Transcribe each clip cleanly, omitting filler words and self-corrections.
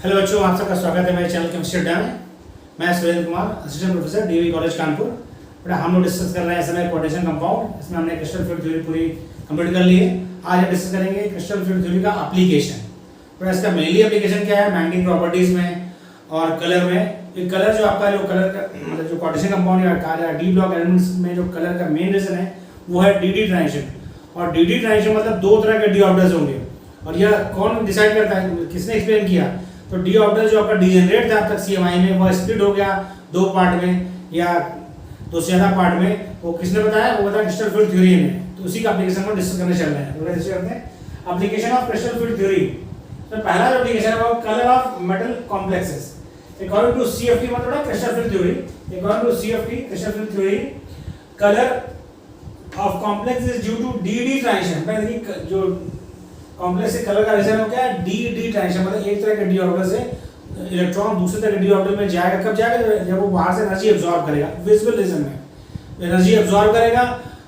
Hello बच्चों, आप सबका स्वागत है मेरे चैनल केमिस्ट्री अड्डा में। मैं Surendra Kumar, assistant professor DV college Kanpur. बेटा हम लोग डिस्कस कर रहे हैं समय पोटेशियम कंपाउंड। इसमें हमने क्रिस्टल फील्ड थ्योरी पूरी कंप्लीट कर ली है। आज हम डिस्कस करेंगे क्रिस्टल फील्ड थ्योरी का एप्लीकेशन। बेटा इसका मेनली एप्लीकेशन क्या है? मैग्नेटिक प्रॉपर्टीज में और कलर में। कलर जो आपका जो कलर का मतलब जो पोटेशियम कंपाउंड या डी ब्लॉक एलिमेंट्स में जो कलर का मेन रीजन है वो है डी ट्रांजिशन। और डी ट्रांजिशन मतलब दो तरह के डी ऑर्बिटल्स होंगे। और यह कौन डिसाइड करता है, किसने एक्सप्लेन किया? तो डी ऑर्बिटल जो आपका डिजेनरेट था अब तक सीएमआई में, वो स्प्लिट हो गया दो पार्ट में या दो से ज्यादा पार्ट में। वो किसने बताया? वो बताया क्रिस्टल फील्ड थ्योरी में। तो उसी का एप्लीकेशन को डिस्कस करने चल रहे हैं। तो डिस्कस करते हैं application of crystal field theory. तो पहला जो एप्लीकेशन है वो colour of metal complexes. According to CFT मतलब crystal field theory, according to CFT crystal field theory, colour of complex is due to d transition. पहले देखिए जो कॉम्प्लेक्स से कलर का रीजन हो क्या है? D transition. मतलब एक तरह के डी ऑर्बिटल से इलेक्ट्रॉन दूसरे तरह के डी ऑर्बिटल में जाएगा। कब जाएगा? जब वो बाहर से एनर्जी एब्जॉर्ब करेगा। विजिबल रीजन में एनर्जी एब्जॉर्ब करेगा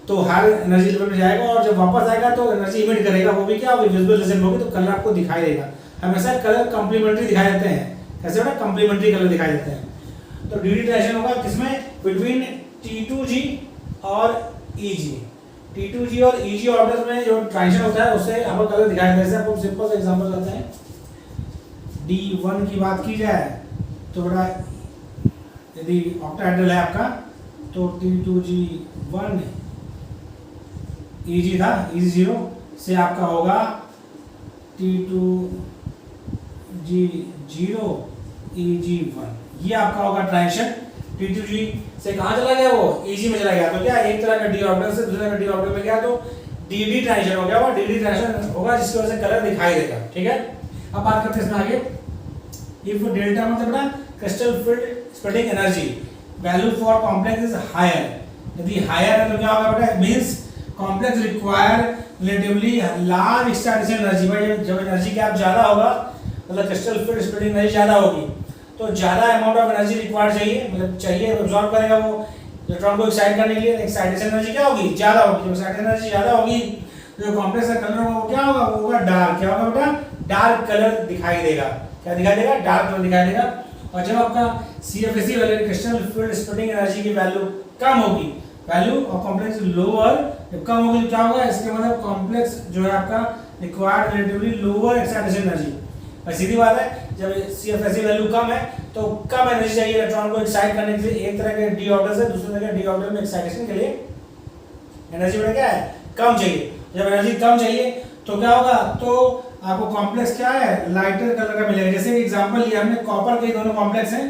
तो हर एनर्जी लेवल में जाएगा, और जब वापस आएगा तो एनर्जी इमिट करेगा। वो भी क्या? विजिबल रीजन में होगी, तो कलर आपको दिखाई देगा। हमेशा कलर कंप्लीमेंट्री दिखाई देते हैं। कैसे होगा? कंप्लीमेंट्री कलर दिखाई देते हैं। तो डी ट्रांजिशन होगा किसमें? बिटवीन T2G और EG। T2G और EG ऑर्बिटल्स में जो ट्रांजिशन होता है उससे आपको कलर दिखाई देता है। जैसे आपको सिंपल सा एग्जांपल लेते हैं। D1 की बात की जाए तो बड़ा यदि ऑक्टाहेड्रल है आपका तो T2G1 EG था, EG0 से आपका होगा T2G0 EG1। ये आपका होगा ट्रांजिशन। T2G से कहां चला गया? वो EG में चला गया। तो क्या एक तरह का डी ऑर्बिटल से दूसरे का डी ऑर्बिटल में गया तो डी ट्रांजिशन हो गया। वो डी ट्रांजिशन होगा जिसकी वजह से कलर दिखाई देगा। ठीक है, अब बात करते हैं इसमें आगे। इफ डेल्टा मतलब ना crystal field splitting energy value for complex is higher. यदि हायर है तो क्या होगा बेटा? Means complex require relatively large excitation energy. भाई जब एनर्जी गैप ज्यादा होगा मतलब क्रिस्टल फील्ड स्प्लिटिंग एनर्जी ज्यादा होगी तो ज्यादा अमाउंट ऑफ एनर्जी रिक्वायर्ड चाहिए, मतलब चाहिए, एब्जॉर्ब करेगा वो इलेक्ट्रॉन को एक्साइट करने के लिए। एक्साइटेशन एनर्जी क्या होगी? ज्यादा होगी। जब एक्साइटेशन एनर्जी ज्यादा होगी तो जो कॉम्प्लेक्स का कलर होगा वो क्या होगा? वो होगा डार्क। क्या होगा बेटा? डार्क कलर दिखाई देगा। क्या दिखाई देगा? डार्क कलर दिखाई देगा। और जब आपका CFSE value crystal field splitting energy की वैल्यू कम होगी, वैल्यू ऑफ कॉम्प्लेक्स लोअर, जब कम होगी तो क्या होगा? इसके मतलब कॉम्प्लेक्स जो है आपका required relatively lower excitation energy. और सीधी बात है, जब CFSE वैल्यू कम है तो कम एनर्जी चाहिए इलेक्ट्रॉन को एक्साइट करने के लिए। एक तरह के डी ऑर्बिटल से दूसरे तरह के डी ऑर्बिटल में एक्साइटेशन के लिए एनर्जी बेटा क्या है? कम चाहिए। जब एनर्जी कम चाहिए तो क्या होगा? तो आपको कॉम्प्लेक्स क्या है? लाइटर कलर का मिलेगा। जैसे एग्जांपल लिया हमने कॉपर के दोनों कॉम्प्लेक्स हैं,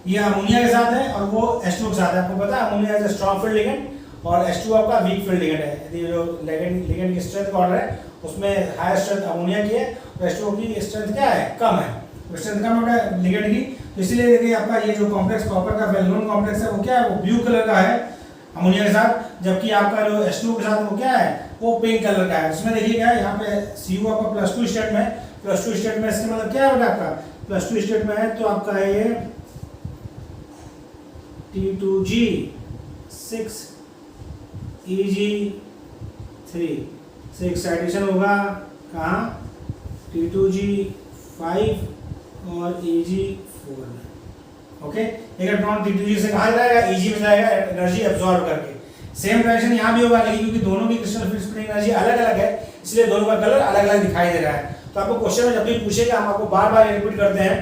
ये अमोनिया के साथ है और वो H2 के साथ है। आपको पता है ammonia is a strong field ligand और H2 आपका वीक फील्ड लिगेंड है। यदि जो लिगेंड की स्ट्रेंथ का ऑर्डर है उसमें हायर स्ट्रेंथ अमोनिया की है और H2 की स्ट्रेंथ क्या है? कम है। स्ट्रेंथ कम है लिगेंड की, तो इसलिए देखिए आपका ये जो कॉम्प्लेक्स कॉपर का वेल नोन कॉम्प्लेक्स है वो क्या है? वो ब्लू कलर का है अमोनिया के साथ, जबकि आपका जो H2 के साथ वो क्या है? वो पिंक कलर का है। उसमें देखिए क्या है? यहाँ पे Cu आपका +2 स्टेट में, +2 स्टेट में इसका मतलब क्या है बेटा? आपका +2 स्टेट में है तो आपका ये T2G6 EG3 से एक्साइटेशन होगा कहाँ? T2G5 और EG4 में। ओके, इलेक्ट्रॉन T2G से कहाँ जाएगा? EG में जाएगा एनर्जी एब्जॉर्ब करके। सेम ट्रांजिशन यहाँ भी होगा, लेकिन क्योंकि दोनों की क्रिस्टल फील्ड स्प्लिटिंग एनर्जी अलग अलग है इसलिए दोनों का कलर अलग अलग दिखाई दे रहा है। तो आपको क्वेश्चन में जब भी पूछेगा हम आपको बार बार रिपीट करते हैं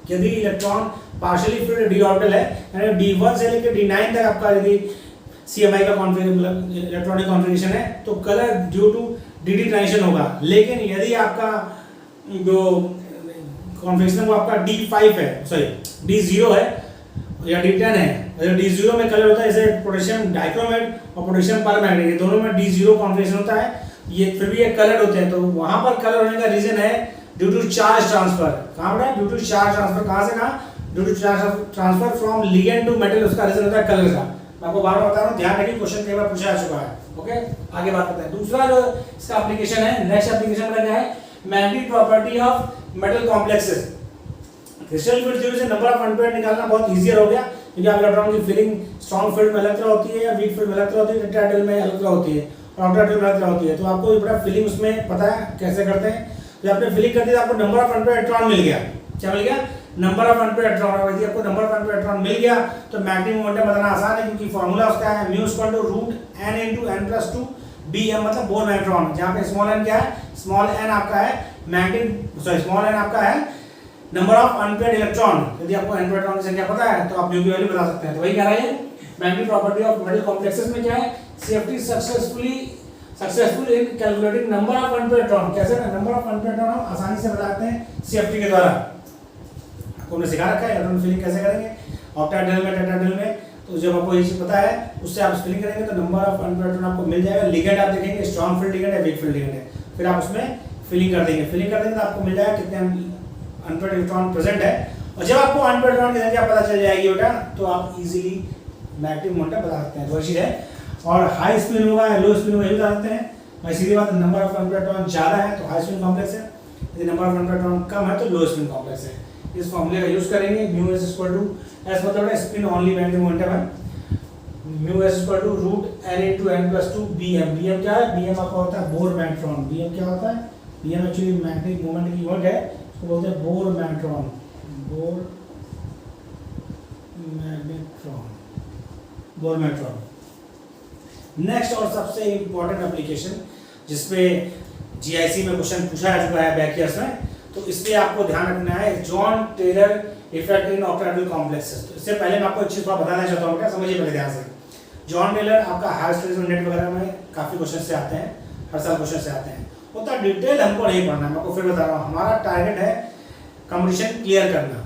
कि यदि electron partially field D orbital है यानी D1 से लेकर D9 तक आपका यदि CMI का कॉन्फ़िगरेशन मतलब इलेक्ट्रॉनिक कॉन्फ़िगरेशन है तो colour due to d transition होगा। लेकिन यदि आपका जो कॉन्फ़िगरेशन वो आपका D5 है, सॉरी D0 है या D10 है, अगर D0 में कलर होता है जैसे पोटेशियम डाइक्रोमेट और पोटेशियम परमैंगनेट, ये दोनों में D0 कॉन्फ़िगरेशन होता है, ये फिर भी ये कलर होते हैं। तो वहां पर कलर होने का रीजन है ड्यू टू चार्ज ट्रांसफर। कहां पर? Due to charge transfer. कहां से कहां? Due to charge transfer from ligand to metal, उसका रीजन होता है कलर का। मैं आपको बार बार बता रहा हूं, ध्यान रखिए, क्वेश्चन कई बार पूछा जा चुका है। ओके, आगे बात करते हैं। दूसरा जो इसका एप्लीकेशन है, नेक्स्ट एप्लीकेशन में क्या है? Magnetic property of metal complexes. Crystal field theory से नंबर ऑफ अनपेयर्ड निकालना बहुत इजीियर हो गया, क्योंकि आप इलेक्ट्रॉन की फीलिंग स्ट्रॉन्ग फील्ड में अलग तरह होती है या वीक फील्ड में अलग तरह होती है, टेट्राहेड्रल में अलग तरह होती है और ऑक्टाहेड्रल में अलग तरह होती है। तो आपको बड़ा फीलिंग उसमें पता है कैसे करते हैं। जब आपने फीलिंग कर दी तो आपको नंबर ऑफ अनपेयर्ड इलेक्ट्रॉन मिल गया। क्या मिल गया, नंबर ऑफ अनपेयर्ड इलेक्ट्रॉन। यदि आपको नंबर ऑफ अनपेयर्ड इलेक्ट्रॉन मिल गया तो मैग्नेटिक मोमेंटम बताना आसान है, क्योंकि फॉर्मूला उसका है mu equal to root n into n plus 2 bm, मतलब बोर मैग्नेट्रॉन, जहाँ पे स्मॉल n क्या है, स्मॉल n आपका है मैग्नेटिक, सॉरी स्मॉल n आपका है नंबर ऑफ अनपेयर्ड इलेक्ट्रॉन। यदि आपको अनपेयर्ड इलेक्ट्रॉन की संख्या पता है तो आप म्यू की वैल्यू बता सकते हैं। तो वही कह रहा है magnetic property of metal complexes में क्या है, safety successful in calculating number of unpaired electron. कैसे ना, नंबर ऑफ अनपेयर्ड इलेक्ट्रॉन हम आसानी से बताते हैं सेफ्टी के द्वारा। आपको हमने सिखा रखा है इलेक्ट्रॉन फिलिंग कैसे करेंगे ऑक्टाहेड्रल में, टेट्राहेड्रल में। तो जब आपको ये चीज पता है उससे आप फिलिंग करेंगे तो नंबर ऑफ अनपेयर्ड इलेक्ट्रॉन आपको मिल जाएगा। लिगेंड आप देखेंगे स्ट्रॉन्ग फील्ड लिगेंड है, वीक फील्ड लिगेंड है, फिर आप उसमें फिलिंग कर देंगे। फिलिंग कर देंगे तो आपको मिल जाएगा कितने अनपेयर्ड इलेक्ट्रॉन प्रेजेंट है। और जब आपको अनपेयर्ड इलेक्ट्रॉन की संख्या पता चल जाएगी बेटा तो आप इजीली मैग्नेटिक मोमेंटम बता सकते हैं। तो वही चीज है। और हाई स्पिन होगा या लो स्पिन होगा ये बता सकते हैं भाई, सीधी बात, नंबर ऑफ अनपेयर्ड इलेक्ट्रॉन ज्यादा है तो हाई स्पिन कॉम्प्लेक्स है, यदि नंबर ऑफ अनपेयर्ड इलेक्ट्रॉन कम है तो लो स्पिन कॉम्प्लेक्स है। इस फॉर्मूले का यूज करेंगे, mu s equal to s मतलब है स्पिन ओनली मैग्नेटिक मोमेंटम है, mu s equal to root n into n plus 2 bm। bm क्या है, bm आपका होता है बोर मैग्नेट्रॉन। bm क्या होता है, bm एक्चुअली मैग्नेटिक मोमेंट की यूनिट है, उसको बोलते हैं bore magnetron, bore magnetron, bore magnetron. Next और सबसे इंपॉर्टेंट एप्लीकेशन जिसपे जीआईसी में क्वेश्चन पूछा जा चुका है बैक ईयर्स में, तो इसलिए आपको ध्यान रखना है John Teller effect in octahedral complexes. तो इससे पहले मैं आपको एक चीज बताना चाहता हूँ, क्या समझिए पहले ध्यान से। जॉन टेलर आपका हायर स्टडीज नेट वगैरह में काफी क्वेश्चन से आते हैं, हर साल क्वेश्चन से आते हैं। उतना डिटेल हमको नहीं पढ़ना है, मैं आपको फिर बता रहा हूँ। हमारा टारगेट है कंपटीशन क्लियर करना,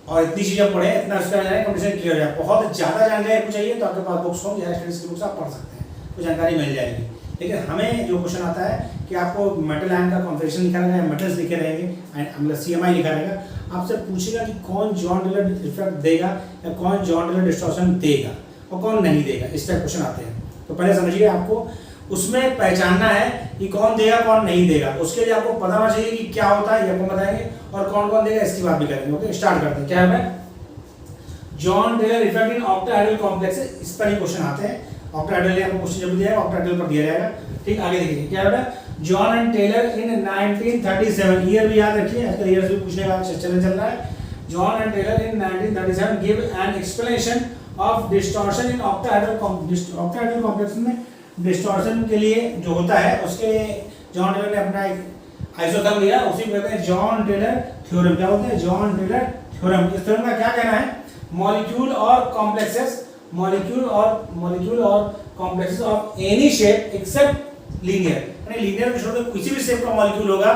और इतनी चीजें पढ़े, इतना उसका जाए कंपटीशन क्लियर हो जाए। बहुत ज्यादा जानकारी आपको चाहिए तो आपके पास बुक्स होंगे, हायर स्टडीज की बुक्स आप पढ़ सकते हैं, तो जानकारी मिल जाएगी। लेकिन हमें जो क्वेश्चन आता है कि आपको मेटल आयन का कॉन्फ़िगरेशन लिखा रहेगा, मेटल्स लिखे रहेंगे, मतलब सीएमआई लिखा रहेगा, आपसे पूछेगा कि कौन जॉन टेलर इफेक्ट देगा या कौन जॉन टेलर डिस्टॉर्शन देगा और कौन नहीं देगा, इस टाइप क्वेश्चन आते हैं। तो पहले समझिए आपको उसमें पहचानना है कि कौन देगा कौन नहीं देगा। उसके लिए आपको पता होना चाहिए कि क्या होता है, ये आपको बताएंगे, और कौन कौन देगा इसकी बात भी करेंगे। ओके, स्टार्ट करते हैं। क्या है John Teller effect in octahedral complex, इस पर ही क्वेश्चन आते हैं। ऑक्टाहेड्रल आपको क्वेश्चन जब दिया है ऑक्टाहेड्रल पर दिया जाएगा। ठीक, आगे देखिए क्या है, John and Teller in 1937, year भी याद रखिए, आजकल ईयर भी पूछने का चलन चल रहा है। John and Teller in 1937 give an explanation of distortion in octahedral complex में डिस्टॉर्शन के लिए जो होता है उसके लिए जॉन टेलर ने अपना एक आइसोथर्म लिया, उसी को कहते हैं जॉन टेलर थ्योरम। क्या बोलते हैं, जॉन टेलर थ्योरम। इस थ्योरम का क्या कहना है, मॉलिक्यूल और complexes complexes of any shape except linear, यानी लीनियर में छोड़ के किसी भी शेप का मॉलिक्यूल होगा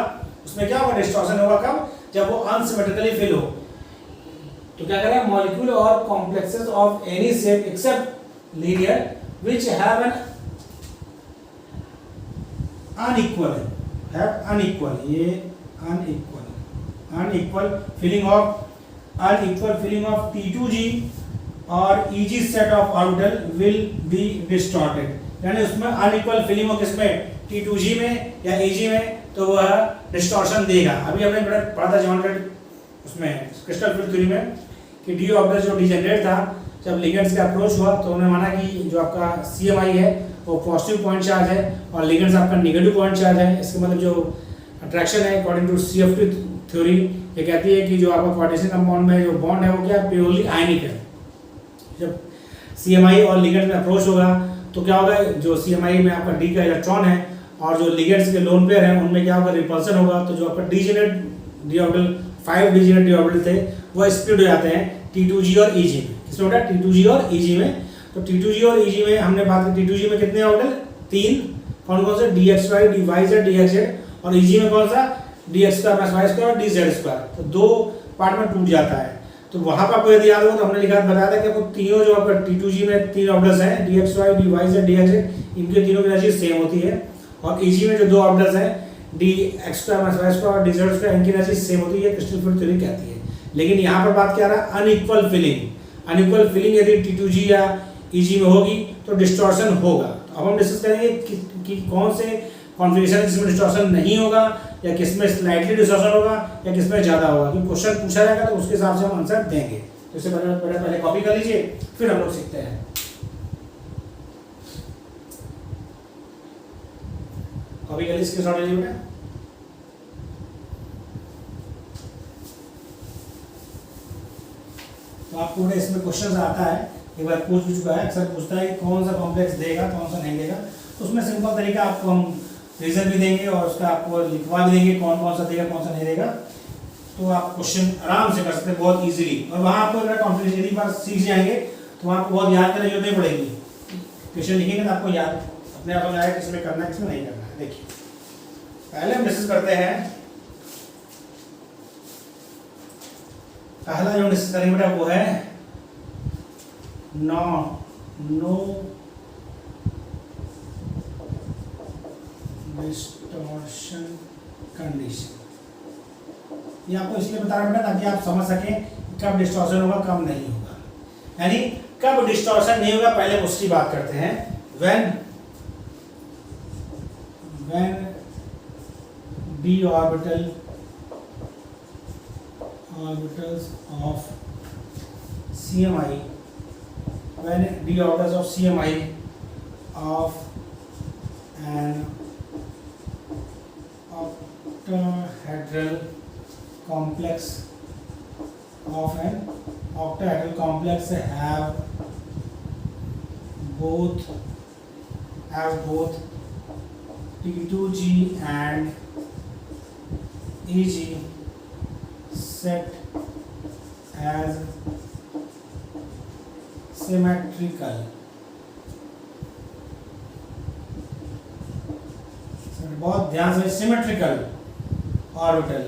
उसमें क्या होगा, डिस्टॉर्शन होगा। कब, जब वो अनसिमेट्रिकली फिल हो। तो क्या कह रहा है, मॉलिक्यूल और complexes of any shape except linear which have an unequal, have unequal, ये अनइक्वल फिलिंग ऑफ T2G और EG set of orbital will be distorted. यानी उसमें अनइक्वल फिलिंग हो किसमें, T2G में या EG में, तो वह डिस्टॉर्शन देगा। अभी हमने पढ़ा था जॉन टेलर उसमें क्रिस्टल फील्ड थ्योरी में कि डी ऑर्बिटल जो डिजेनरेट था, जब लिगेंड्स का अप्रोच हुआ तो उन्होंने माना कि जो आपका CMI है वो पॉजिटिव पॉइंट चार्ज है और लिगेंड्स आपका नेगेटिव पॉइंट चार्ज है। इसका मतलब जो अट्रैक्शन है अकॉर्डिंग टू CF2 थ्योरी ये कहती है कि जो आपका कोऑर्डिनेशन कंपाउंड में जो बॉन्ड है वो क्या, प्योरली आयनिक है। जब CMI और लिगेंड में अप्रोच होगा तो क्या होगा, जो CMI में आपका D का इलेक्ट्रॉन है और जो लिगेंड्स के लोन पेयर हैं उनमें क्या होगा, रिपल्सन होगा। तो जो आपका degenerate D orbital 5 degenerate D orbital थे वो स्प्लिट हो जाते हैं T2G और EG में। किसमें होता है, T2G और EG में। तो T2G और EG में हमने बात की, T2G में कितने ऑर्बिटल, 3, कौन कौन से, DXY, DYZ, DXZ, और EG में कौन सा, DX² + Y² और DZ²। तो 2 पार्ट में टूट जाता है। तो वहां पर आपको यदि याद हो तो हमने लिखा बताया था कि आपको तीनों जो आपका T2G में 3 ऑर्बिटल्स हैं, DXY, DYZ, DXZ, इनके तीनों की एनर्जी सेम होती है। और EG में जो 2 ऑर्बिटल्स हैं, DX² + Y² और DZ², इनकी एनर्जी सेम होती है, क्रिस्टल फील्ड थ्योरी कहती है। लेकिन यहाँ पर बात क्या रहा, अनइक्वल फिलिंग यदि T2G या EG में होगी तो डिस्टॉर्शन होगा। तो अब हम डिस्कस करेंगे कि कौन से कॉन्फ़िगरेशन है जिसमें डिस्टॉर्शन नहीं होगा या किसमें स्लाइटली डिस्टॉर्शन होगा या किसमें ज़्यादा होगा। क्योंकि क्वेश्चन पूछा जाएगा तो उसके हिसाब से हम आंसर देंगे। तो इससे पहले कॉपी कर लीजिए, फिर हम लोग सीखते हैं। कॉपी कर लीजिए, स्क्रीनशॉट ले लीजिए। तो आपको बेटा इसमें क्वेश्चन आता है, एक बार पूछ भी चुका है, अक्सर पूछता है कि कौन सा कॉम्प्लेक्स देगा कौन सा नहीं देगा। तो उसमें सिंपल तरीका आपको हम रीजन भी देंगे और उसका आपको लिखवा भी देंगे कौन कौन सा देगा कौन सा नहीं देगा। तो आप क्वेश्चन आराम से कर सकते हैं बहुत इजीली। और वहाँ आपको अगर कॉन्फिडेंस यदि बार सीख जाएंगे तो वहाँ आपको बहुत याद करने की जरूरत नहीं पड़ेगी। क्वेश्चन लिखेंगे तो आपको याद अपने आप में आएगा किसमें करना है किसमें नहीं करना है। देखिए पहले हम डिस्कस करते हैं, पहला जो डिस्कस करेंगे बेटा वो है नो डिस्टॉर्शन कंडीशन। ये आपको इसलिए बता रहा हूं बेटा ताकि आप समझ सकें कब डिस्टॉर्शन होगा कब नहीं होगा। यानी कब डिस्टॉर्शन नहीं होगा पहले उसकी बात करते हैं। When d orbitals of CMI, when d orbitals of CMI of an octahedral complex have both T2G and EG set as symmetrical. बहुत ध्यान से, सिमेट्रिकल ऑर्बिटल।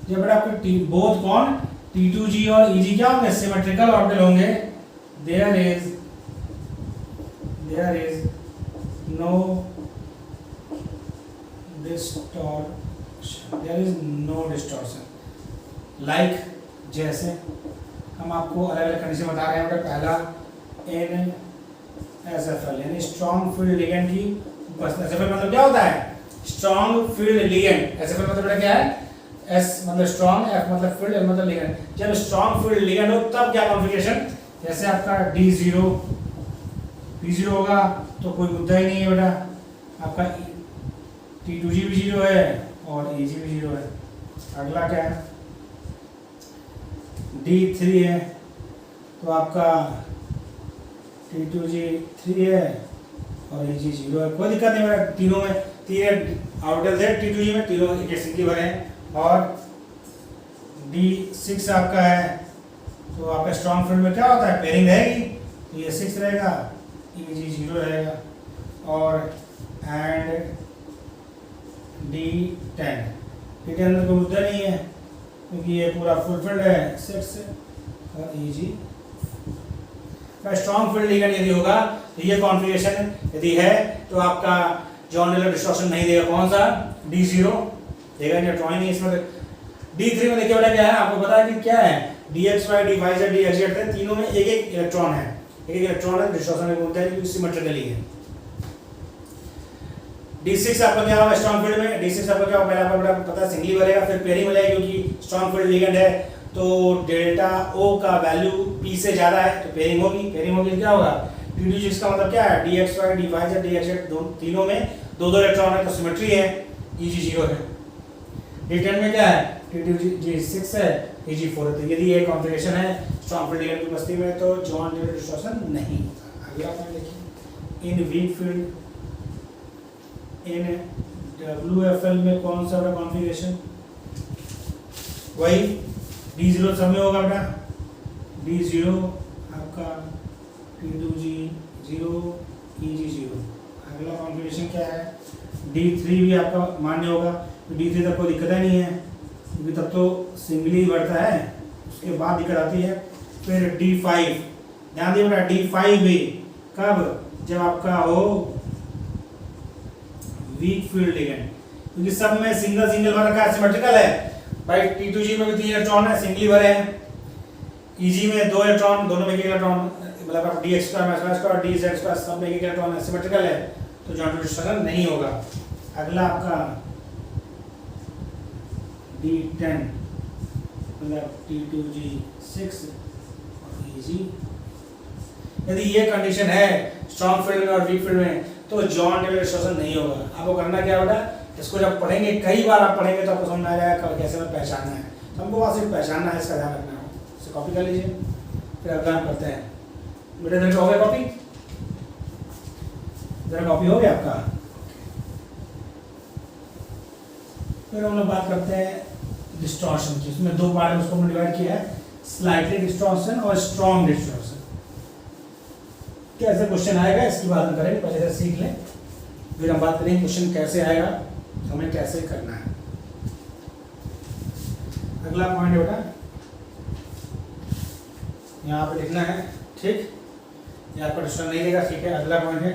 जब बेटा आपके बोथ कौन T2G और EG क्या होंगे सिमेट्रिकल ऑर्बिटल होंगे, there is no distortion, like जैसे हम आपको अलग अलग कंडीशन बता रहे हैं। पहला NSFL यानी स्ट्रॉन्ग फील्ड लिगेंड की उपस्थिति। SFL मतलब क्या होता है स्ट्रॉन्ग फील्ड लिगेंड। SFL मतलब बेटा क्या है, S मतलब स्ट्रॉन्ग, F मतलब फील्ड, L मतलब लिगेंड। जब स्ट्रॉन्ग फील्ड लिगेंड हो तब क्या कॉन्फ़िगरेशन, जैसे आपका D0 होगा तो कोई मुद्दा ही नहीं है बेटा, आपका T2G भी 0 है और EG भी 0 है। अगला क्या है D3 है तो आपका T2G 3 है और EG 0 है, कोई दिक्कत नहीं बेटा। तीनों में तीन आउटर्स है T2G में, तीनों एक सिंगल भरे हैं। और D6 आपका है तो आपका स्ट्रॉन्ग फील्ड में क्या होता है पेयरिंग रहेगी, तो ये 6 रहेगा EG 0 रहेगा। और एंड D10 में कोई मुद्दा नहीं है क्योंकि ये पूरा फुलफिल्ड है 6 से। और EG का स्ट्रॉन्ग फील्ड लिगेंड यदि होगा तो ये कॉन्फ़िगरेशन यदि है तो आपका जॉन टेलर डिस्टॉर्शन नहीं देगा। कौन सा D0 देगा, इलेक्ट्रॉन नहीं इसमें। D3 में देखिए बेटा क्या है, आपको पता है कि क्या है DXY DYZ DXZ है, तीनों में एक एक इलेक्ट्रॉन है, एक इलेक्ट्रॉन है, डिस्टॉर्शन नहीं बोलते हैं क्योंकि सिमेट्रिकली है। D6 आपका क्या होगा स्ट्रॉन्ग फील्ड में, D6 आपका क्या होगा पहले आपको पता है सिंगली भरेगा फिर पेयरिंग हो जाएगी क्योंकि स्ट्रॉन्ग फील्ड लिगेंड है तो डेल्टा O का वैल्यू P से ज्यादा है तो पेयरिंग होगी तो क्या होगा T2G का मतलब क्या है DXY DYZ DXZ तीनों में दो दो इलेक्ट्रॉन है तो सिमेट्री है, EG 0 है। D10 में क्या है T2G 6 है EG 4 है। तो यदि ये कॉन्फ़िगरेशन है स्ट्रॉन्ग फील्ड लिगेंड की उपस्थिति में तो जॉन टेलर डिस्टॉर्शन नहीं होता। अगला पॉइंट देखिए, इन वीक फील्ड इन WFL में कौन सा कॉन्फ़िगरेशन, वही D0 सब में होगा बेटा, D0 आपका T2G 0 EG 0। अगला कॉन्फ़िगरेशन क्या है D3 भी आपका मान्य होगा, तो D3 तक कोई दिक्कत नहीं है क्योंकि तब तो सिंगली बढ़ता है, उसके बाद दिक्कत आती है। फिर D5 ध्यान दिए बेटा, D5 भी कब जब आपका हो वीक फील्ड लिगेंड, क्योंकि सब में सिंगल भर रखा है सिमेट्रिकल है भाई। T2G में भी 3 इलेक्ट्रॉन है सिंगली भरे हैं, EG में 2 इलेक्ट्रॉन दोनों में एक इलेक्ट्रॉन मतलब DX2 DZ2 सब में एक इलेक्ट्रॉन है सिमेट्रिकल है तो जॉइंट डिस्टॉर्शन नहीं होगा। अगला आपका D10 मतलब T2G 6 और EG। यदि ये कंडीशन है स्ट्रॉन्ग फील्ड में और वीक फील्ड में तो जॉन टेलर डिस्टॉर्शन नहीं होगा। आपको करना क्या बेटा, इसको जब पढ़ेंगे कई बार आप पढ़ेंगे तो आपको समझ में आ जाएगा कैसे में पहचानना है। तो हमको बस सिर्फ पहचानना है, इसका ध्यान रखना है। कॉपी कर लीजिए, फिर अगला हम करते हैं। बेटा इधर हो गया कॉपी, इधर कॉपी हो गया आपका। फिर हम लोग बात करते हैं डिस्टॉर्शन की। इसमें दो पार्ट है, उसको हमने डिवाइड किया है, स्लाइटली डिस्टॉर्शन और स्ट्रॉन्ग डिस्टॉर्शन। कैसे क्वेश्चन आएगा इसकी बात हम करेंगे, पहले से सीख लें, फिर हम बात करेंगे क्वेश्चन कैसे आएगा, हमें कैसे करना है। अगला पॉइंट है बेटा, यहाँ पे लिखना है, ठीक, यहाँ पर क्वेश्चन नहीं देगा, ठीक है। अगला पॉइंट है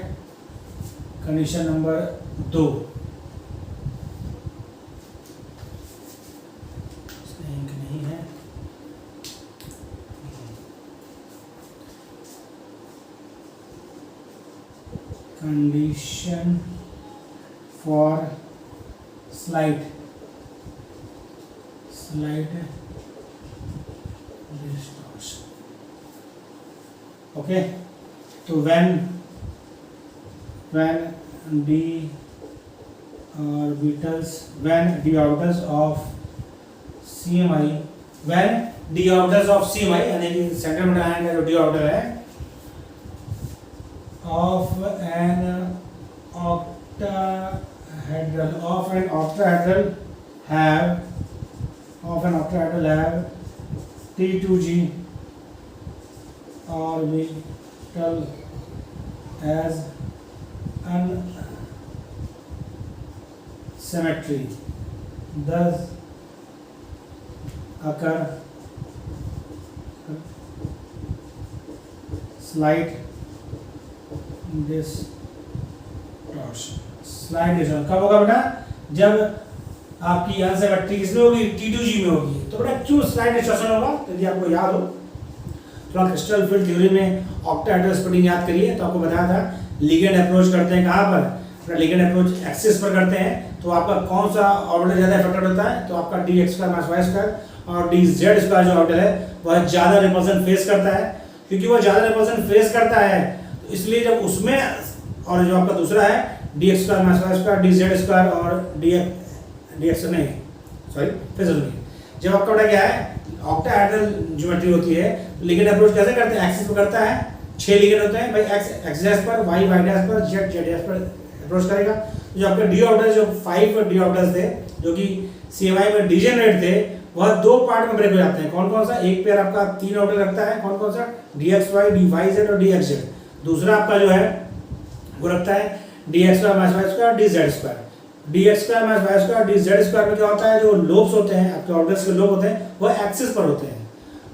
कंडीशन नंबर 2। नहीं है, condition for slide distortion. Okay, तो when d orbitals of CMI, when d orbitals of CMI यानी कि सेंटर में आयन का जो d orbital है of an octahedral have T2g orbital as unsymmetry, thus occur slight distortion. Slide distortion कब होगा बेटा? जब आपकी अनसिमेट्री किसमें होगी? T2g में होगी। तो बेटा क्यों स्लाइड डिस्टॉर्शन होगा? यदि आपको याद हो, थोड़ा क्रिस्टल फील्ड थ्योरी में ऑक्टाहेड्रल स्प्लिटिंग याद करिए, तो आपको बताया था लिगेंड अप्रोच करते हैं कहाँ पर? लिगेंड अप्रोच एक्सिस पर करते हैं, तो आपका कौन सा ऑर्बिटल ज़्यादा अफेक्टेड होता है? तो आपका dx² - y² और dz² जो ऑर्बिटल है वह ज़्यादा रिपल्सन फेस करता है। क्योंकि वह ज़्यादा रिपल्सन फेस करता है, इसलिए जब उसमें, और जो आपका दूसरा है dx² - y² dz² और dx नहीं, सॉरी फिर से सुनिए, जब आपका बेटा क्या है ऑक्टाहेड्रल ज्योमेट्री होती है, तो लिगेंड अप्रोच कैसे करते हैं? एक्सिस पर करता है, 6 लिगेंड होते हैं भाई, x डैश पर, y डैश पर, z डैश पर अप्रोच करेगा। जो आपके डी ऑर्बिटल, जो 5 डी ऑर्बिटल्स थे जो कि CMI में डिजेनरेट थे, वह दो पार्ट में ब्रेक हो जाते हैं। कौन कौन सा? एक पेयर आपका 3 ऑर्बिटल रखता है, कौन कौन सा? dxy dyz और dxz। दूसरा आपका जो है वो रखता है dx² - y² dz²। dx² - y² dz² में क्या होता है? जो लोब्स होते हैं आपके ऑर्बिटल्स के लोब होते हैं वो एक्सिस पर होते हैं,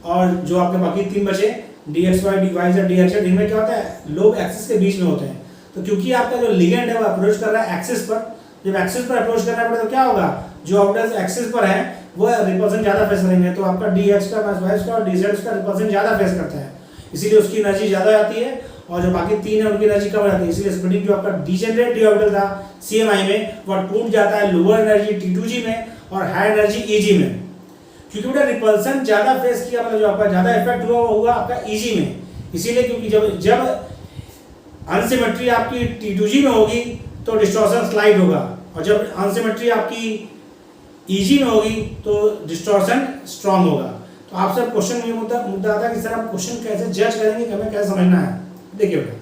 और जो आपके बाकी 3 बचे dxy dyz dxz, इनमें क्या होता है? लोब एक्सिस के बीच में होते हैं। तो क्योंकि आपका जो लिगेंड है वो अप्रोच कर रहा है एक्सिस पर, जब एक्सिस पर अप्रोच कर रहा है तो क्या होगा? जो ऑर्बिटल्स एक्सिस पर हैं वो रिपल्सन ज़्यादा फेस करेंगे, तो आपका dx² - y² dz² रिपल्सन ज़्यादा फेस करता है, इसीलिए उसकी एनर्जी ज़्यादा जाती है, और जो बाकी 3 है उनकी एनर्जी कम जाती है। इसीलिए स्प्लिटिंग जो आपका डिजेनरेट डी ऑर्बिटल था CMI में, वह टूट जाता है लोअर एनर्जी T2g में और हाई एनर्जी EG में। क्योंकि बेटा रिपल्सन ज़्यादा फेस किया, मतलब जो आपका ज़्यादा इफेक्ट हुआ होगा आपका EG में, इसीलिए क्योंकि जब अनसिमेट्री आपकी T2g में होगी तो डिस्टॉर्शन स्लाइड होगा, और जब अनसिमेट्री आपकी EG में होगी तो डिस्टॉर्शन स्ट्रॉन्ग होगा। तो आपसे क्वेश्चन ये मुद्दा आता है कि सर आप क्वेश्चन कैसे जज करेंगे कि हमें कैसे समझना है? देखिए बेटा,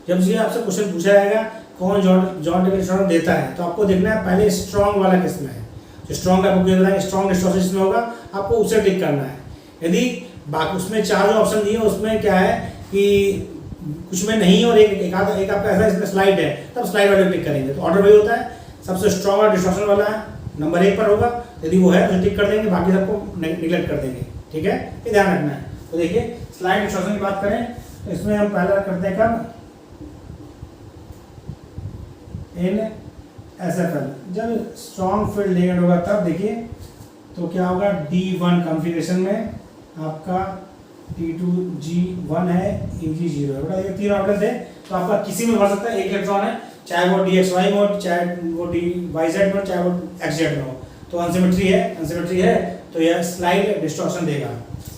जब ये आपसे क्वेश्चन पूछा जाएगा कौन जॉन डिस्टॉर्शन देता है, तो आपको देखना है पहले स्ट्रॉन्ग वाला किसमें है। जो स्ट्रॉन्ग आपको क्लियर बताएंगे स्ट्रॉन्ग डिस्टॉर्शन जिसमें होगा, आपको उसे टिक करना है। यदि बाकी उसमें 4 जो ऑप्शन दिए उसमें क्या है कि कुछ में नहीं और एक आपका ऐसा इसमें स्लाइड है, तब स्लाइड वाले टिक करेंगे। तो ऑर्डर वही होता है, सबसे स्ट्रॉन्ग और डिस्टॉर्शन वाला है नंबर 1 पर होगा, यदि वो है तो टिक कर देंगे, बाकी सबको निगलेक्ट कर देंगे, ठीक है, ये ध्यान रखना है। तो देखिए स्लाइड डिस्टॉर्शन की बात करें तो इसमें हम पहला करते हैं कब? इन SFL, जब स्ट्रॉन्ग फील्ड लिगेंड होगा तब देखिए तो क्या होगा? D1 कॉन्फ़िगरेशन में आपका T2g1 है, EG0 है। बेटा ये 3 ऑर्बिटल थे, तो आपका किसी में भर सकता है, एक इलेक्ट्रॉन है, चाहे वो dxy में हो, चाहे वो dyz में हो, चाहे वो xz में हो। तो अनसिमेट्री है तो यह स्लाइड डिस्टॉर्शन देगा।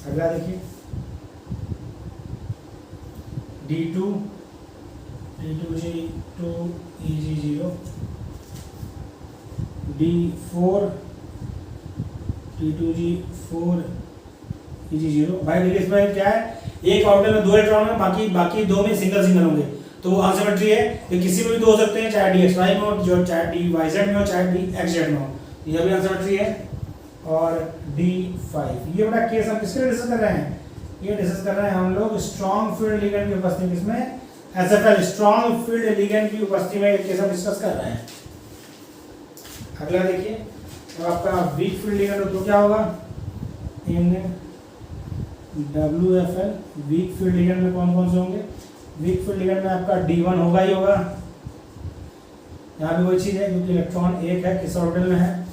अगला देखिए D2 T2g2 EG0, D4 T2g4 Eg0 भाई देखिए इसमें क्या है, एक ऑर्बिटल में 2 इलेक्ट्रॉन है, बाकी 2 में सिंगल होंगे, तो वो अनसिमेट्री है। ये किसी में भी 2 हो सकते हैं, चाहे dxy में हो, जो चाहे dyz में हो, चाहे dxz में हो, ये भी अनसिमेट्री है। और d5 ये बड़ा केस हम किसके लिए डिस्कस कर रहे हैं, ये डिस्कस कर रहे हैं हम लोग स्ट्रॉन्ग फील्ड लिगेंड की उपस्थिति में, इसमें SFL स्ट्रॉन्ग फील्ड लिगेंड की उपस्थिति में एक केस हम डिस्कस कर रहे हैं। अगला देखिए, तो आपका वीक फील्ड लिगेंड तो क्या होगा, इन WFL वीक फील्ड लिगेंड में कौन कौन से होंगे, वीक फील्ड लिगेंड में आपका D1 होगा ही होगा, यहाँ भी वही चीज़ है क्योंकि इलेक्ट्रॉन एक है, किस ऑर्बिटल में है,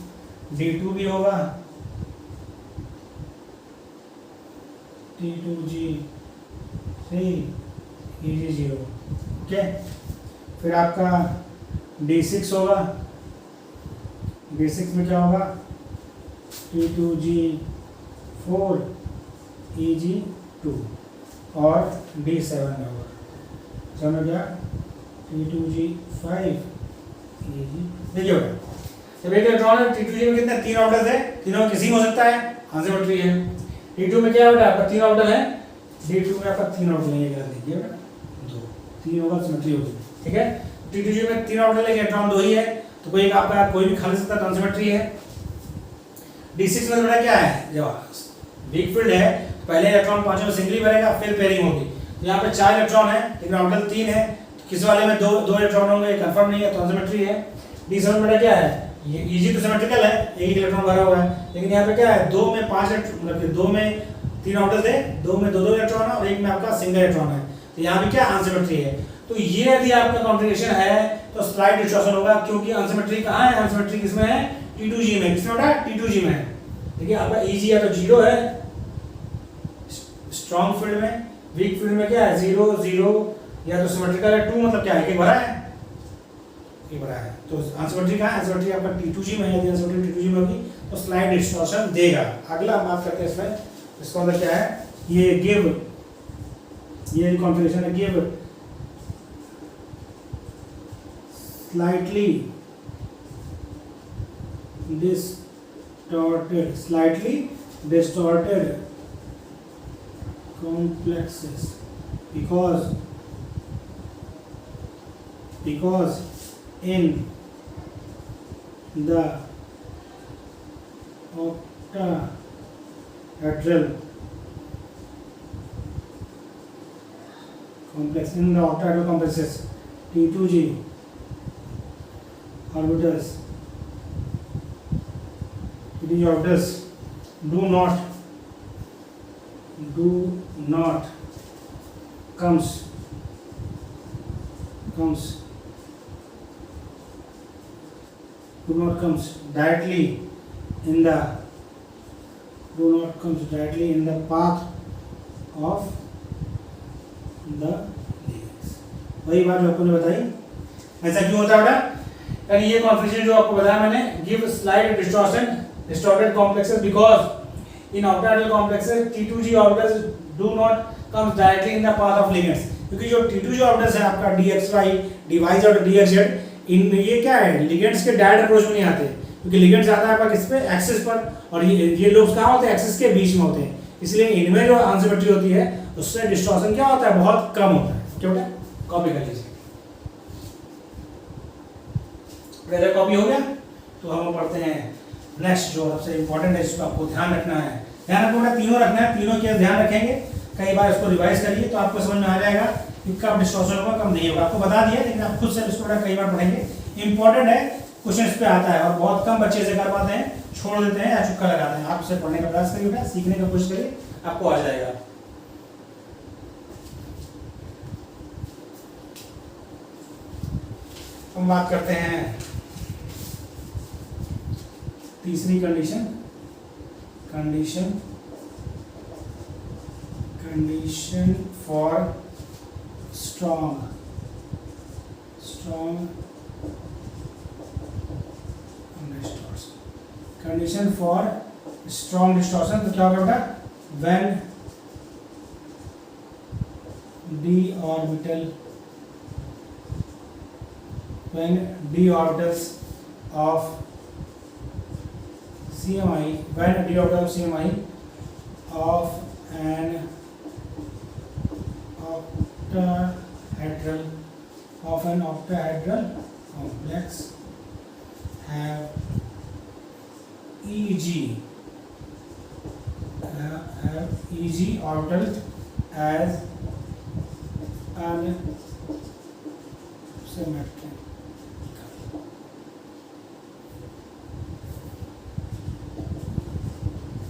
D2 भी होगा, T2G3 Eg0, ओके। फिर आपका D6 होगा, D6 में क्या होगा, T2G4 Eg2 और D7 में होगा, समझ गया, T2G5 Eg। देखिए जब एक इलेक्ट्रॉन है T2G में कितने 3 ऑर्बिटल है, तीनों किसी में हो सकता है, अनसिमेट्री है। D2 में क्या होगा, आपका 3 ऑर्बिटल है, D2 में आपका 3 ऑर्बिटल है, ये देखिए 2 3 होगा, सिमेट्री होगी, ठीक है। T2G में 3 ऑर्बिटल है, इलेक्ट्रॉन 2 ही है, तो कोई एक आपका कोई भी खा सकता है, अनसिमेट्री है। D6 में बड़ा क्या है, जब वीक फील्ड है तो पहले इलेक्ट्रॉन पांचों में सिंगली भरेगा, फिर पेयरिंग होगी, तो यहाँ पे 4 इलेक्ट्रॉन है लेकिन ऑर्बिटल 3 है, तो किस वाले में 2 इलेक्ट्रॉन होंगे, कंफर्म नहीं है, तो अनसिमेट्री है। D7 में क्या है, ये Eg तो सिमेट्रिकल है, एक इलेक्ट्रॉन भरा हुआ है, लेकिन यहाँ पे क्या है, 2 में 5 मतलब 2 में 3 ऑर्बिटल थे, 2 में 2 इलेक्ट्रॉन है और एक में आपका सिंगल इलेक्ट्रॉन है, तो यहाँ भी क्या अनसिमेट्री है। तो ये यदि आपका कॉन्फ़िगरेशन है तो स्लाइड डिस्टॉर्शन होगा, क्योंकि अनसिमेट्री कहाँ है, अनसिमेट्री किसमें है, T2G में, किसमें होता है, T2G में। देखिए आपका Eg या तो 0 है स्ट्रॉन्ग फील्ड में, वीक फील्ड में क्या है 0 0, या तो सिमेट्रिकल है 2, मतलब क्या है, एक भरा है, एक भरा है, तो अनसिमेट्री कहाँ है, अनसिमेट्री आपका T2G में है, यदि अनसिमेट्री T2G में होगी तो स्लाइड डिस्टॉर्शन देगा। अगला हम बात करते हैं इसमें, इसका मतलब क्या है, ये गिव, ये कॉन्फ़िगरेशन है, give slightly distorted complexes because in the octahedral complexes T2G orbitals do not comes directly in the path of the ligands। वही बात जो आपको बताई, ऐसा क्यों होता है बेटा, यानी ये कॉन्फ़िगरेशन जो आपको बताया मैंने, give slide distorted complexes because in octahedral complexes T2G orbitals do not comes directly in the path of ligands, क्योंकि जो T2G orbitals है आपका DXY, DYZ और DXZ, इन ये क्या है, लिगेंड्स के डायरेक्ट अप्रोच में नहीं आते, क्योंकि लिगेंड्स आता है आपका किस पे, एक्सिस पर, और ये लोग कहाँ होते हैं, एक्सिस के बीच में होते हैं, इसलिए इनमें जो अनसिमेट्री होती है उससे डिस्टॉर्शन क्या होता है, बहुत कम होता है। क्या होता है, कॉपी कर लीजिए, पहले कॉपी हो गया, तो हम पढ़ते हैं नेक्स्ट जो सबसे इंपॉर्टेंट है, इसको आपको ध्यान रखना है, ध्यान रखना, तीनों रखना है, तीनों के ध्यान रखेंगे, कई बार इसको रिवाइज करिए तो आपको समझ में आ जाएगा कि कब डिस्टॉर्शन होगा कब नहीं होगा, आपको बता दिया, लेकिन आप खुद से इसको कई बार पढ़ेंगे, इंपॉर्टेंट है, क्वेश्चन पे आता है और बहुत कम बच्चे से कर पाते हैं, छोड़ देते हैं या चुक्का लगाते हैं। आप इसे पढ़ने का प्रयास करिए, सीखने का कोशिश करिए, आपको आ जाएगा। हम बात करते हैं तीसरी condition for strong condition for strong distortion, तो क्या होगा बेटा, when d orbitals of CMI of an octahedral complex have EG orbital as unsymmetric.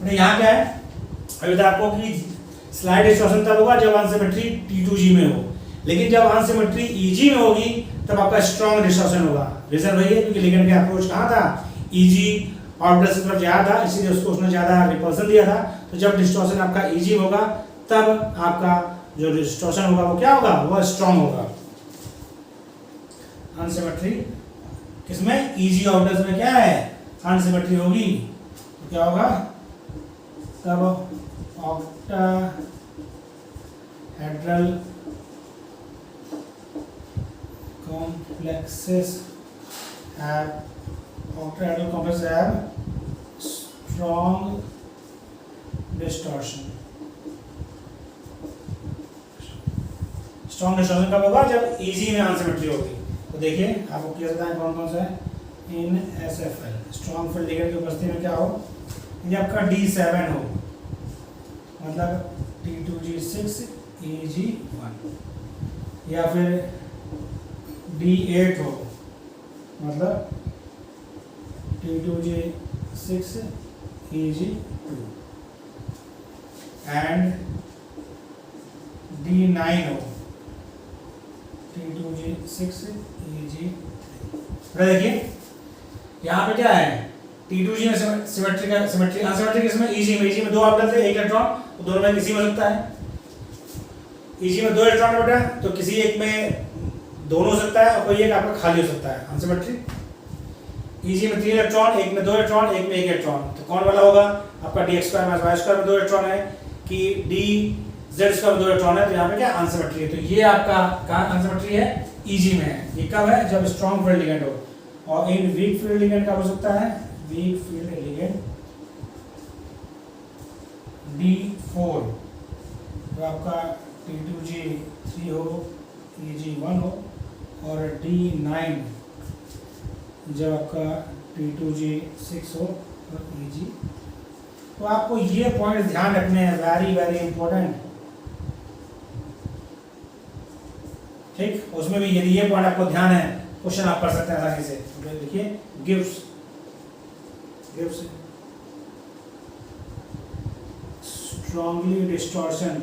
यहाँ क्या है, अभी तो आपको कि स्लाइड डिस्टॉर्शन तब होगा जब अनसिमेट्री T2G में हो, लेकिन जब अनसिमेट्री EG में होगी तब आपका स्ट्रॉन्ग डिस्टॉर्शन होगा। रीजन वही है क्योंकि लिगेंड का अप्रोच कहाँ था, EG ऑर्बिटल की तरफ ज्यादा था, इसीलिए उसको उसने ज्यादा रिपल्सन दिया था। तो जब डिस्टॉर्शन आपका EG होगा तब आपका जो डिस्टॉर्शन होगा वो क्या होगा, वो स्ट्रॉन्ग होगा। अनसिमेट्री किसमें, EG ऑर्बिटल्स में क्या है, अनसिमेट्री होगी तो क्या होगा, तब octahedral complexes have strong distortion। Strong distortion कब होगा, जब EG में अनसिमेट्री होगी। तो देखिए आपको क्या पता है कौन कौन सा है, इन SFL स्ट्रॉन्ग फील्ड लिगेंड की उपस्थिति में क्या हो, ये आपका D7 हो, मतलब T2G6 EG1, या फिर D8 हो, मतलब T2G6 EG2, एंड D9 हो, T2G6 EG3। देखिए यहाँ पे क्या है, T2G में सिमेट्री अनसिमेट्रिक इसमें EG में दो ऑर्बिटल थे, एक इलेक्ट्रॉन, तो दोनों में किसी में हो सकता है। EG में दो इलेक्ट्रॉन बेटा, तो किसी एक में दोनों हो सकता है और कोई एक आपका खाली हो सकता है, अनसिमेट्रिक। EG में 3 इलेक्ट्रॉन, एक में 2 इलेक्ट्रॉन, एक में 1 इलेक्ट्रॉन, तो कौन वाला होगा आपका dx² - y² में 2 इलेक्ट्रॉन है कि dz² में 2 इलेक्ट्रॉन है, तो यहाँ पे क्या अनसिमेट्री है। तो ये आपका कहाँ अनसिमेट्री है, EG में है। ये कब है, जब स्ट्रॉन्ग फील्ड लिगेंड हो। और इन वीक फील्ड लिगेंड कब हो सकता है, वीक फील्ड लिगेंड D4, तो आपका T2G3 हो, EG1 हो, और D9 जब आपका T2G6 हो और EG। तो आपको ये पॉइंट ध्यान रखने हैं, वेरी वेरी इंपॉर्टेंट, ठीक। उसमें भी यदि ये पॉइंट आपको ध्यान है, क्वेश्चन आप कर सकते हैं आसानी से। देखिए gives strongly distorted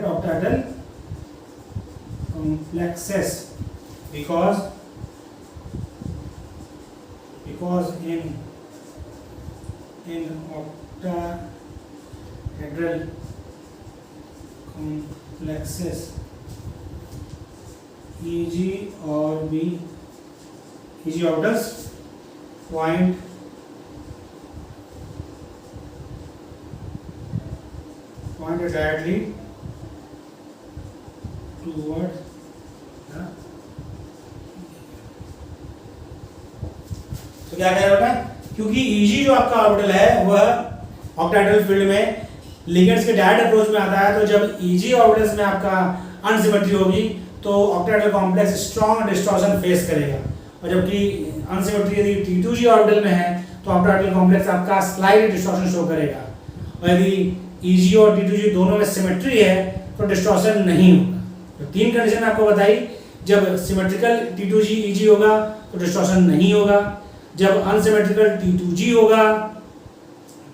octahedral complexes because in octahedral complexes EG और B EG orbitals point directly toward the, तो क्या कह रहा होगा, क्योंकि EG जो आपका ऑर्बिटल है वह ऑक्टाहेड्रल फील्ड में लिगेंड्स के डायरेक्ट अप्रोच में आता है। तो जब EG ऑर्बिटल्स में आपका अनसिमेट्री होगी तो octahedral complex strong distortion face करेगा, और जबकि अनसिमेट्री यदि T2G ऑर्बिटल में है तो ऑक्टाहेड्रल कॉम्प्लेक्स आपका स्लाइड डिस्टॉर्शन शो करेगा। और यदि EG और T2G दोनों में सिमेट्री है तो डिस्टॉर्शन नहीं होगा। तो 3 कंडीशन आपको बताई, जब सिमेट्रिकल T2G EG होगा तो डिस्टॉर्शन नहीं होगा, जब अनसिमेट्रिकल T2G होगा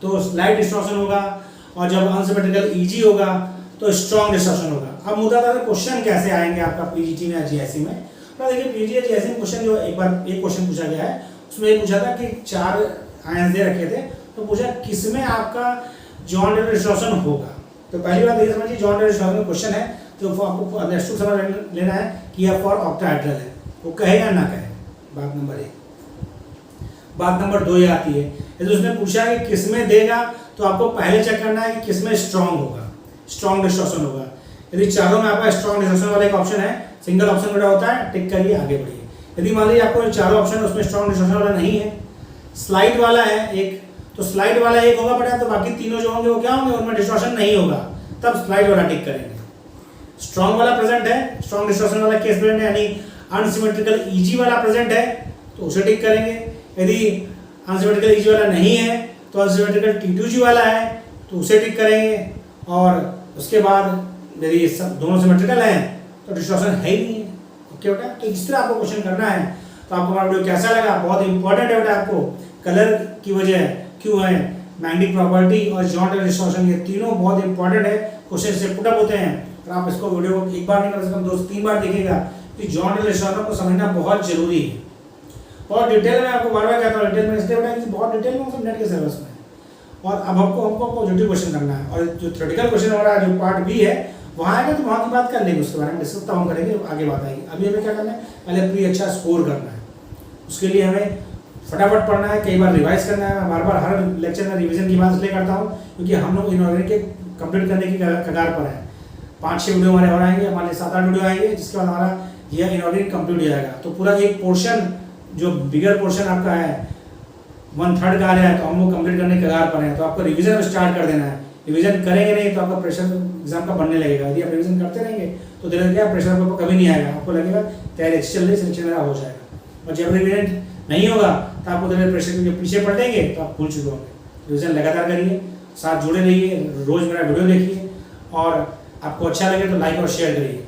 तो स्लाइड डिस्टॉर्शन होगा, और जब अनसिमेट्रिकल EG होगा तो स्ट्रॉन्ग डिस्टॉर्शन होगा। अब मुद्दा था क्वेश्चन कैसे आएंगे आपका पीजीटी में या जीआईसी में। तो देखिए पीजी या जीआईसी में क्वेश्चन जो एक क्वेश्चन पूछा गया है, उसमें ये पूछा था कि 4 आयंस दे रखे थे, तो पूछा किसमें आपका जॉन डे डिस्टॉर्शन होगा। तो पहली बात ये समझिए, जॉन डे डिस्टॉर्शन क्वेश्चन है तो आपको अंडरस्टूड समझ लेना है कि यह फॉर ऑक्टाहेड्रल है, वो कहे या ना कहे, बात नंबर 1। बात नंबर 2 ये आती है, यदि उसने पूछा है कि किसमें देगा तो आपको पहले चेक करना है कि किसमें स्ट्रॉन्ग होगा, स्ट्रॉन्ग डिस्टॉर्शन होगा। यदि चारों में आपका स्ट्रॉन्ग डिस्ट्रक्शन वाला एक ऑप्शन है, सिंगल ऑप्शन बेटा होता है, टिक करिए, आगे बढ़िए। यदि मान लीजिए आपको चारों ऑप्शन उसमें स्ट्रॉन्ग डिस्ट्रक्शन वाला नहीं है, स्लाइड वाला है एक, तो स्लाइड वाला एक होगा बेटा, तो बाकी तीनों जो होंगे वो क्या होंगे, उनमें डिस्ट्रक्शन नहीं होगा, तब स्लाइड वाला टिक करेंगे। स्ट्रॉन्ग वाला प्रेजेंट है, स्ट्रॉन्ग डिस्ट्रक्शन वाला केस प्रेजेंट है, यानी अनसिमेट्रिकल ईजी वाला प्रेजेंट है तो उसे टिक करेंगे। यदि अनसिमेट्रिकल ईजी वाला नहीं है तो अनसिमेट्रिकल T2G वाला है तो उसे टिक करेंगे। और उसके बाद यदि सब दोनों सिमेट्रिकल हैं तो डिस्ट्रक्शन है ही नहीं है। ओके बेटा, तो इस तरह आपको क्वेश्चन करना है। तो आपको हमारा वीडियो कैसा लगा, बहुत इंपॉर्टेंट है बेटा, आपको कलर की वजह क्यों है, मैग्नेटिक प्रॉपर्टी और जॉइंट डिस्टॉर्शन, ये तीनों बहुत इंपॉर्टेंट है, क्वेश्चन से पुट अप होते हैं। और आप इसको वीडियो को एक बार नहीं, कम से कम 2-3 बार देखिएगा कि जॉइंट डिस्टॉर्शन को समझना बहुत जरूरी है। और डिटेल में आपको बार बार कहता हूँ, डिटेल में इसलिए बेटा कि बहुत डिटेल में हम नेट के सिलेबस में। और अब हमको पॉजिटिव क्वेश्चन करना है, और जो थ्योरेटिकल क्वेश्चन हो रहा है, जो पार्ट बी है, वहाँ आएगा तो वहाँ की बात कर लेंगे, उसके बारे में डिस्कस हम करेंगे, आगे बात आएगी। अभी हमें क्या करना है, पहले प्री अच्छा स्कोर करना है, उसके लिए हमें फटाफट पढ़ना है, कई बार रिवाइज करना है। मैं बार बार हर लेक्चर में रिवीजन की बात इसलिए करता हूँ क्योंकि हम लोग इनऑर्गेनिक के कंप्लीट करने की कगार पर हैं। 5-6 वीडियो हमारे और आएंगे, हमारे 7-8 वीडियो आएंगे, जिसके बाद हमारा यह इनऑर्गेनिक कंप्लीट हो जाएगा। तो पूरा एक पोर्शन, जो बिगर पोर्शन आपका है 1/3 का आ रहा है, तो हम लोग कंप्लीट करने के कगार पर हैं। तो आपको रिवीजन स्टार्ट कर देना है। रिवीजन करेंगे नहीं तो आपका प्रेशर एग्जाम का बढ़ने लगेगा। यदि आप रिवीजन करते रहेंगे तो धीरे धीरे प्रेशर आपको कभी नहीं आएगा, आपको लगेगा तैयारी अच्छी चल रही है, सिलेक्शन मेरा हो जाएगा। और जब रिवीजन नहीं होगा तो आपको धीरे प्रेशर के पीछे पलटेंगे तो आप भूल चुके होंगे। रिवीजन लगातार करिए, साथ जुड़े रहिए, रोज मेरा वीडियो देखिए, और आपको अच्छा लगे तो लाइक और शेयर करिए।